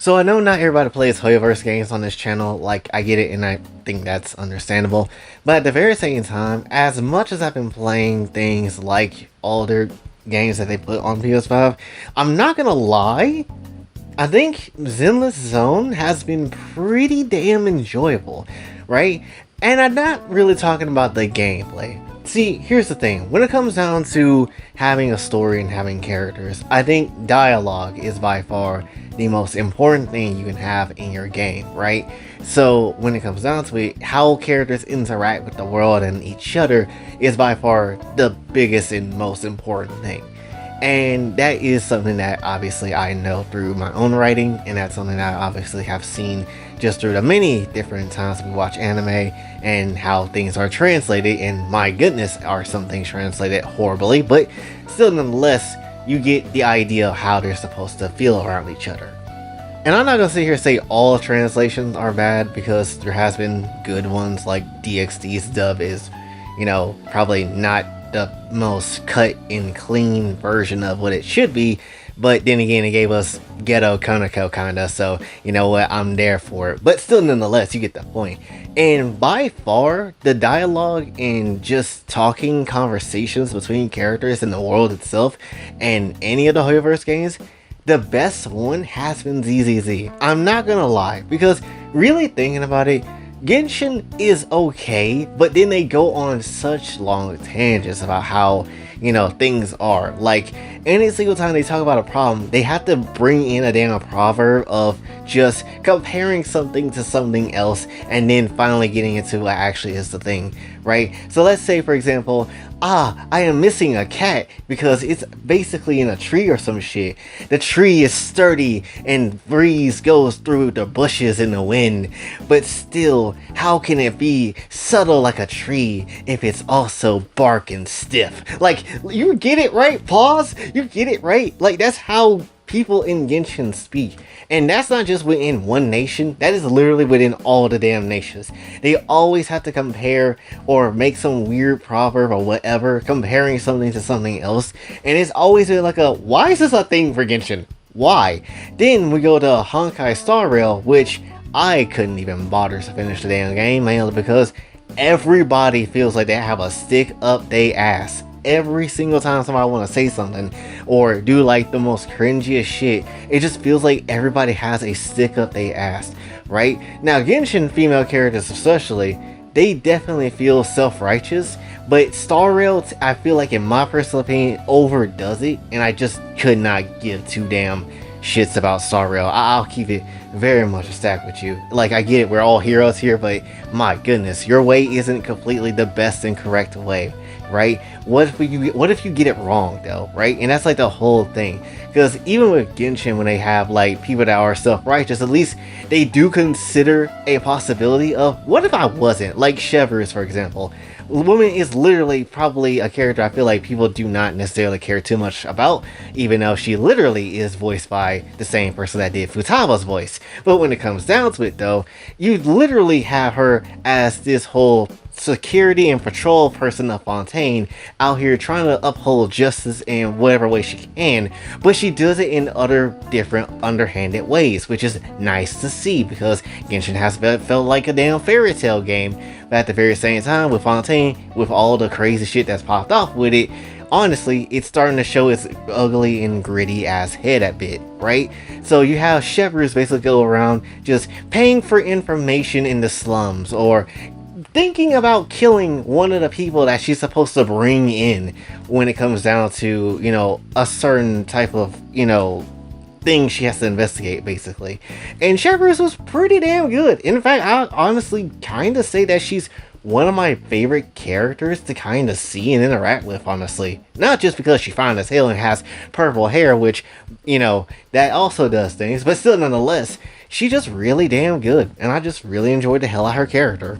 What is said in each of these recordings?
So I know not everybody plays Hoyoverse games on this channel, like I get it and I think that's understandable, but at the very same time, as much as I've been playing things like older games that they put on PS5, I'm not gonna lie, I think Zenless Zone has been pretty damn enjoyable, right? And I'm not really talking about the gameplay. See, here's the thing. When it comes down to having a story and having characters, I think dialogue is by far the most important thing you can have in your game, right? So when it comes down to it, how characters interact with the world and each other is by far the biggest and most important thing. And that is something that obviously I know through my own writing, and that's something that I obviously have seen just through the many different times we watch anime and how things are translated, and my goodness, are some things translated horribly, but still nonetheless, you get the idea of how they're supposed to feel around each other. And I'm not gonna sit here and say all translations are bad, because there has been good ones, like DxD's dub is, probably not the most cut and clean version of what it should be, but then again it gave us ghetto Konako kinda, so you know what, I'm there for it. But still nonetheless, you get the point. And by far, the dialogue and just talking conversations between characters in the world itself and any of the Hoyoverse games, the best one has been ZZZ. I'm not gonna lie, because really thinking about it, Genshin is okay, but then they go on such long tangents about how, things are. Like, any single time they talk about a problem, they have to bring in a damn proverb of just comparing something to something else and then finally getting into what actually is the thing, right? So let's say, for example, I am missing a cat because it's basically in a tree or some shit. The tree is sturdy and breeze goes through the bushes in the wind, but still, how can it be subtle like a tree if it's also bark and stiff? Like, you get it right, pause? You get it right? Like, that's how people in Genshin speak. And that's not just within one nation, that is literally within all the damn nations. They always have to compare or make some weird proverb or whatever, comparing something to something else. And it's always been like why is this a thing for Genshin? Why? Then we go to Honkai Star Rail, which I couldn't even bother to finish the damn game, mainly because everybody feels like they have a stick up they ass every single time somebody want to say something or do like the most cringiest shit. It just feels like everybody has a stick up they ass, right? Now Genshin female characters especially, they definitely feel self-righteous, but Star Rail, I feel like, in my personal opinion, overdoes it, and I just could not give two damn shits about Star Rail. I'll keep it very much a stack with you. Like, I get it, we're all heroes here, but my goodness, your way isn't completely the best and correct way, right? What if you get it wrong though, right? And that's like the whole thing, because even with Genshin, when they have like people that are self-righteous, at least they do consider a possibility of, what if I wasn't? Like Shevers, for example. Woman is literally probably a character I feel like people do not necessarily care too much about, even though she literally is voiced by the same person that did Futaba's voice. But when it comes down to it though, you literally have her as this whole security and patrol person of Fontaine out here trying to uphold justice in whatever way she can, but she does it in other different underhanded ways, which is nice to see, because Genshin has felt like a damn fairy tale game. But at the very same time, with Fontaine, with all the crazy shit that's popped off with it, honestly, it's starting to show its ugly and gritty ass head a bit, right? So you have Shepherds basically go around just paying for information in the slums, or thinking about killing one of the people that she's supposed to bring in when it comes down to, a certain type of, thing she has to investigate, basically. And Shepherds was pretty damn good. In fact, I honestly kind of say that she's one of my favorite characters to kind of see and interact with, honestly. Not just because she fine as hell and has purple hair, which, that also does things, but still, nonetheless, she's just really damn good, and I just really enjoyed the hell out of her character.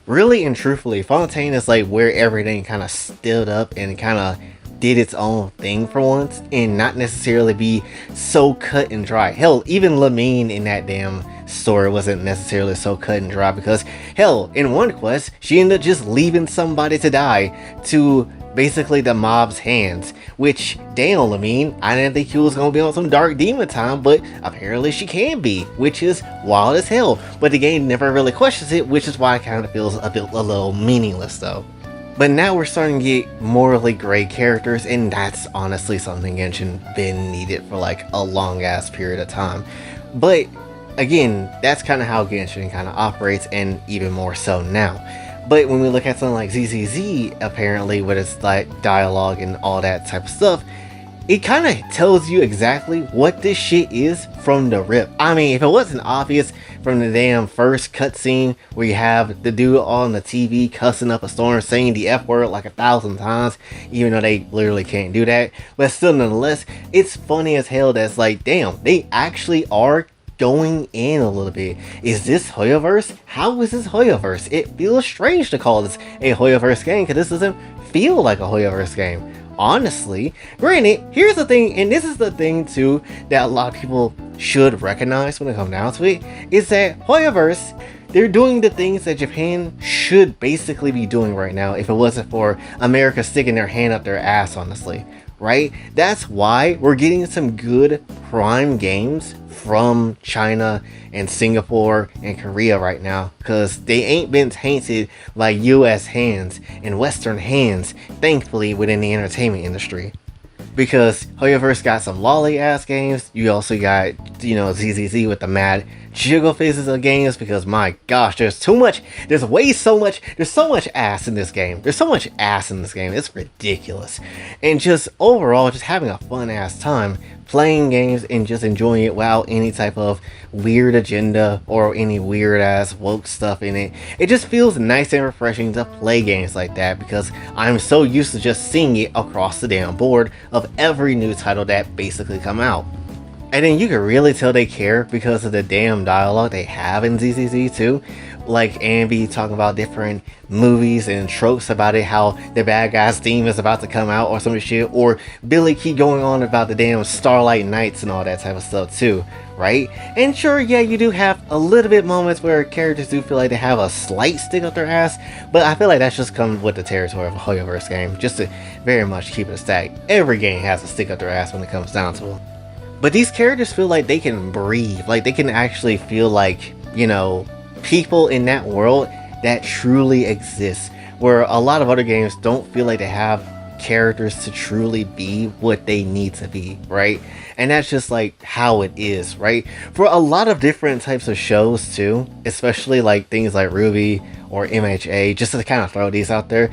Really and truthfully, Fontaine is like where everything kind of stood up and kind of did its own thing for once, and not necessarily be so cut and dry. Hell, even Lamine in that damn story wasn't necessarily so cut and dry, because hell, in one quest, she ended up just leaving somebody to die to basically the mob's hands. Which, damn, I didn't think she was gonna be on some dark demon time, but apparently she can be, which is wild as hell. But the game never really questions it, which is why it kind of feels a little meaningless though. But now we're starting to get morally gray characters, and that's honestly something Genshin been needed for like a long ass period of time. But again, that's kind of how Genshin kind of operates, and even more so now. But when we look at something like ZZZ, apparently with its like dialogue and all that type of stuff, it kind of tells you exactly what this shit is from the rip. I mean, if it wasn't obvious from the damn first cutscene where you have the dude on the TV cussing up a storm, saying the F word like 1,000 times, even though they literally can't do that, but still nonetheless, it's funny as hell that's like, damn, they actually are going in a little bit. Is this Hoyoverse? How is this Hoyoverse? It feels strange to call this a Hoyoverse game because this doesn't feel like a Hoyoverse game. Honestly, granted, here's the thing, and this is the thing too that a lot of people should recognize when it comes down to it, is that Hoyoverse, they're doing the things that Japan should basically be doing right now if it wasn't for America sticking their hand up their ass, honestly. Right? That's why we're getting some good prime games from China and Singapore and Korea right now, because they ain't been tainted by US hands and Western hands, thankfully, within the entertainment industry. Because Hoyoverse got some lolly ass games. You also got, ZZZ with the mad jiggle faces of games, because my gosh, there's so much ass in this game. It's ridiculous. And just overall, just having a fun ass time playing games and just enjoying it without any type of weird agenda or any weird ass woke stuff in it. It just feels nice and refreshing to play games like that, because I'm so used to just seeing it across the damn board of every new title that basically come out. And then you can really tell they care because of the damn dialogue they have in ZZZ too. Like Ambi talking about different movies and tropes about it, how the bad guy's theme is about to come out or some shit, or Billy keep going on about the damn Starlight Nights and all that type of stuff too, right? And sure, yeah, you do have a little bit moments where characters do feel like they have a slight stick up their ass, but I feel like that's just comes with the territory of a Hoyoverse game, just to very much keep it a stack. Every game has a stick up their ass when it comes down to it. But these characters feel like they can breathe, like they can actually feel like, people in that world that truly exists, where a lot of other games don't feel like they have characters to truly be what they need to be, right? And that's just like how it is, right? For a lot of different types of shows too, especially like things like RWBY or MHA, just to kind of throw these out there,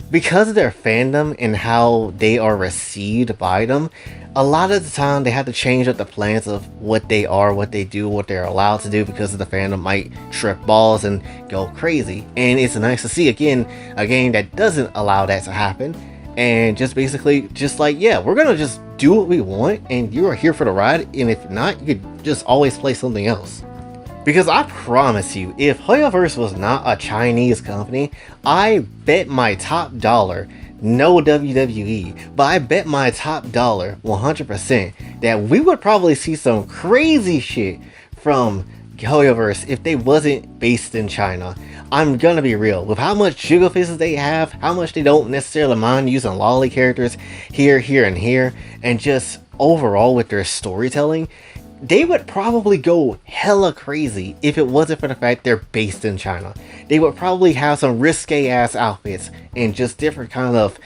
because of their fandom and how they are received by them, a lot of the time they have to change up the plans of what they are, what they do, what they're allowed to do, because of the fandom might trip balls and go crazy. And it's nice to see, again, a game that doesn't allow that to happen, and just basically just like, yeah, we're gonna just do what we want and you are here for the ride, and if not, you could just always play something else. Because I promise you, if Hoyoverse was not a Chinese company, I bet my top dollar, no WWE, but I bet my top dollar 100% that we would probably see some crazy shit from Hoyoverse if they wasn't based in China. I'm gonna be real, with how much jiggle faces they have, how much they don't necessarily mind using lolly characters here, and here, and just overall with their storytelling, they would probably go hella crazy if it wasn't for the fact they're based in China. They would probably have some risque ass outfits and just different kind of,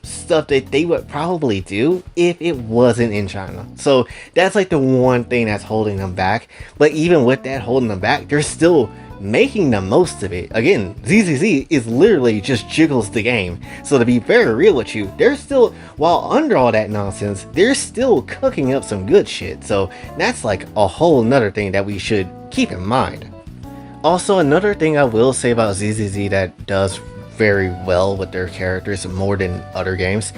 stuff that they would probably do if it wasn't in China. So that's like the one thing that's holding them back. But even with that holding them back, they're still making the most of it. Again, ZZZ is literally just jiggles the game. So to be very real with you, they're still, while under all that nonsense, they're still cooking up some good shit. So that's like a whole nother thing that we should keep in mind. Also, another thing I will say about ZZZ that does very well with their characters more than other games,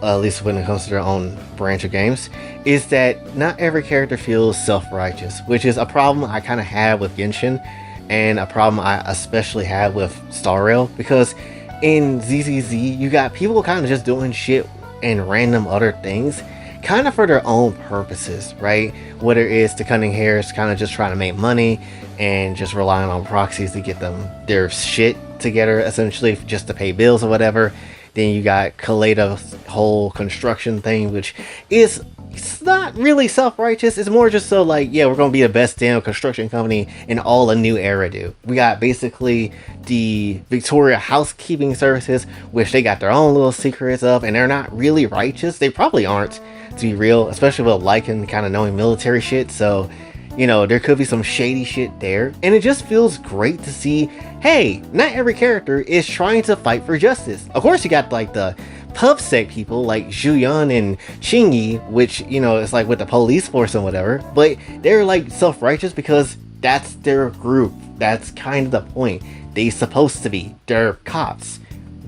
at least when it comes to their own branch of games, is that not every character feels self-righteous, which is a problem I kind of had with Genshin, and a problem I especially had with Star Rail, because in ZZZ you got people kind of just doing shit and random other things kind of for their own purposes, right? Whether it's the cutting hairs kind of just trying to make money and just relying on proxies to get them their shit together, essentially just to pay bills or whatever. Then you got Kaleda's whole construction thing, which is, it's not really self-righteous. It's more just so like, yeah, we're gonna be the best damn construction company in all a new era do. We got basically the Victoria housekeeping services, which they got their own little secrets of, and they're not really righteous. They probably aren't, to be real, especially with liking kind of knowing military shit. So, you know, there could be some shady shit there. And it just feels great to see, hey, not every character is trying to fight for justice. Of course, you got like the pub sec people like Zhuyan and Qingyi, which, you know, it's like with the police force and whatever. But they're like self-righteous because that's their group. That's kind of the point. They supposed to be. They're cops.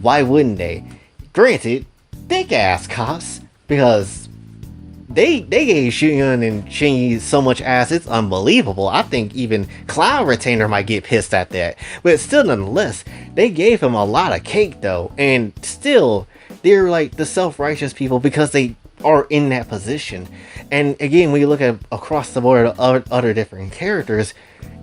Why wouldn't they? Granted, thick ass cops, because they gave Zhuyan and Qingyi so much ass, it's unbelievable. I think even Cloud Retainer might get pissed at that. But still, nonetheless, they gave him a lot of cake though. And still, they're like the self-righteous people because they are in that position. And again, when you look at across the board of other different characters,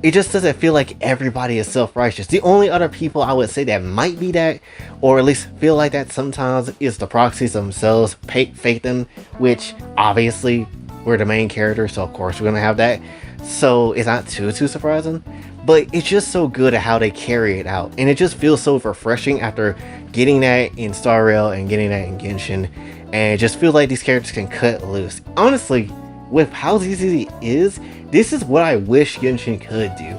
it just doesn't feel like everybody is self-righteous. The only other people I would say that might be that, or at least feel like that sometimes, is the proxies themselves, Phaethon, which obviously we're the main character, so of course we're gonna have that. So it's not too surprising, but it's just so good at how they carry it out, and it just feels so refreshing after getting that in Star Rail and getting that in Genshin, and it just feels like these characters can cut loose. Honestly, with how ZZZ is, this is what I wish Genshin could do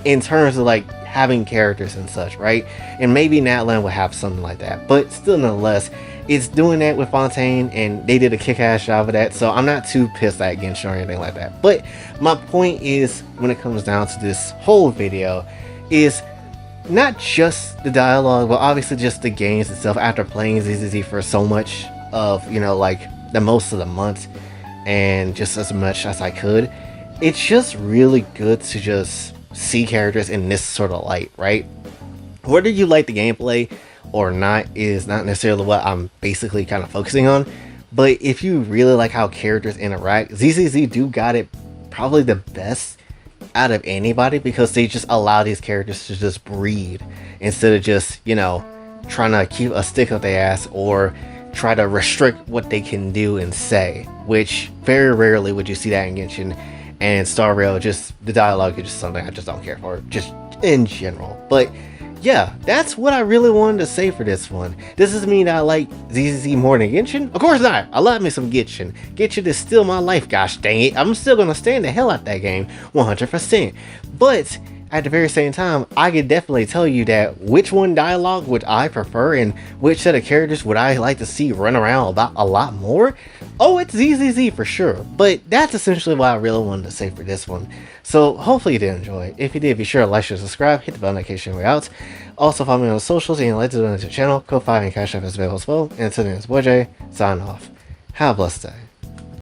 in terms of like having characters and such, right? And maybe Natlan would have something like that, but still, nonetheless, it's doing that with Fontaine, and they did a kick-ass job of that, so I'm not too pissed at Genshin or anything like that. But my point is, when it comes down to this whole video, is not just the dialogue, but obviously just the games itself. After playing ZZZ for so much of, you know, like the most of the month, and just as much as I could, it's just really good to just see characters in this sort of light, right? Whether you like the gameplay or not is not necessarily what I'm basically kind of focusing on, but if you really like how characters interact, ZZZ do got it probably the best out of anybody, because they just allow these characters to just breathe instead of just, you know, trying to keep a stick up their ass or try to restrict what they can do and say, which very rarely would you see that in Genshin. And Star Rail, just the dialogue is just something I just don't care for, just in general. But yeah, that's what I really wanted to say for this one. Does this mean I like ZZZ more than Genshin? Of course not. I love me some Genshin. Genshin is still my life, gosh dang it. I'm still gonna stand the hell out that game, 100%. But at the very same time, I can definitely tell you that which one dialogue would I prefer and which set of characters would I like to see run around about a lot more. Oh, it's ZZZ for sure. But that's essentially what I really wanted to say for this one. So hopefully you did enjoy. If you did, be sure to like, share, subscribe, hit the bell notification way out. Also follow me on the socials and like to donate to the channel. Kofi and Cash App is available as well. And until then, it's Boy J, sign off. Have a blessed day.